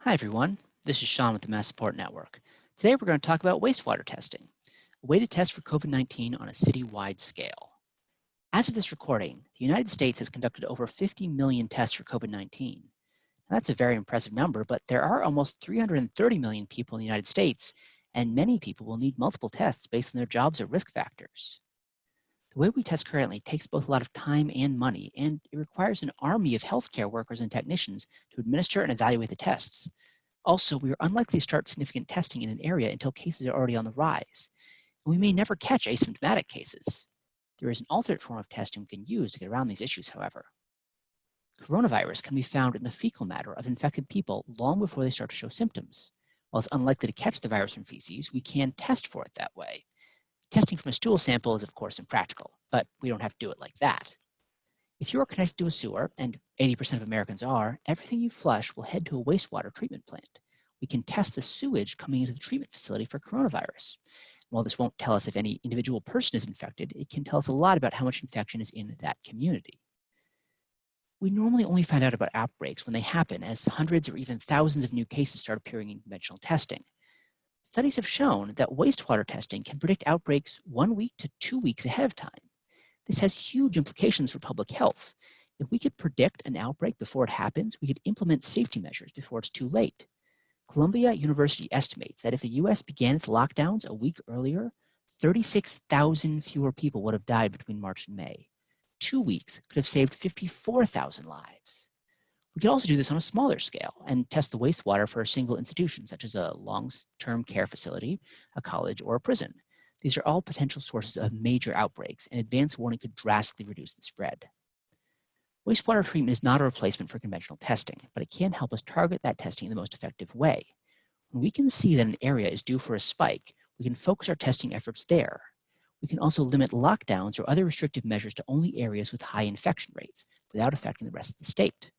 Hi everyone, this is Sean with the MassSupport Network. Today we're going to talk about wastewater testing, a way to test for COVID-19 on a citywide scale. As of this recording, the United States has conducted over 50 million tests for COVID-19. Now, that's a very impressive number, but there are almost 330 million people in the United States, and many people will need multiple tests based on their jobs or risk factors. The way we test currently takes both a lot of time and money, and it requires an army of healthcare workers and technicians to administer and evaluate the tests. Also, we are unlikely to start significant testing in an area until cases are already on the rise, and we may never catch asymptomatic cases. There is an alternate form of testing we can use to get around these issues, however. Coronavirus can be found in the fecal matter of infected people long before they start to show symptoms. While it's unlikely to catch the virus from feces, we can test for it that way. Testing from a stool sample is, of course, impractical, but we don't have to do it like that. If you are connected to a sewer, and 80% of Americans are, everything you flush will head to a wastewater treatment plant. We can test the sewage coming into the treatment facility for coronavirus. While this won't tell us if any individual person is infected, it can tell us a lot about how much infection is in that community. We normally only find out about outbreaks when they happen, as hundreds or even thousands of new cases start appearing in conventional testing. Studies have shown that wastewater testing can predict outbreaks 1 week to 2 weeks ahead of time. This has huge implications for public health. If we could predict an outbreak before it happens, we could implement safety measures before it's too late. Columbia University estimates that if the US began its lockdowns a week earlier, 36,000 fewer people would have died between March and May. 2 weeks could have saved 54,000 lives. We could also do this on a smaller scale and test the wastewater for a single institution, such as a long-term care facility, a college, or a prison. These are all potential sources of major outbreaks, and advance warning could drastically reduce the spread. Wastewater treatment is not a replacement for conventional testing, but it can help us target that testing in the most effective way. When we can see that an area is due for a spike, we can focus our testing efforts there. We can also limit lockdowns or other restrictive measures to only areas with high infection rates without affecting the rest of the state.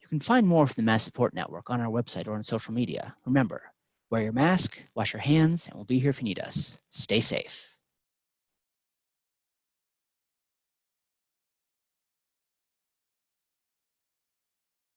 You can find more from the MassSupport Network on our website or on social media. Remember, wear your mask, wash your hands, and we'll be here if you need us. Stay safe.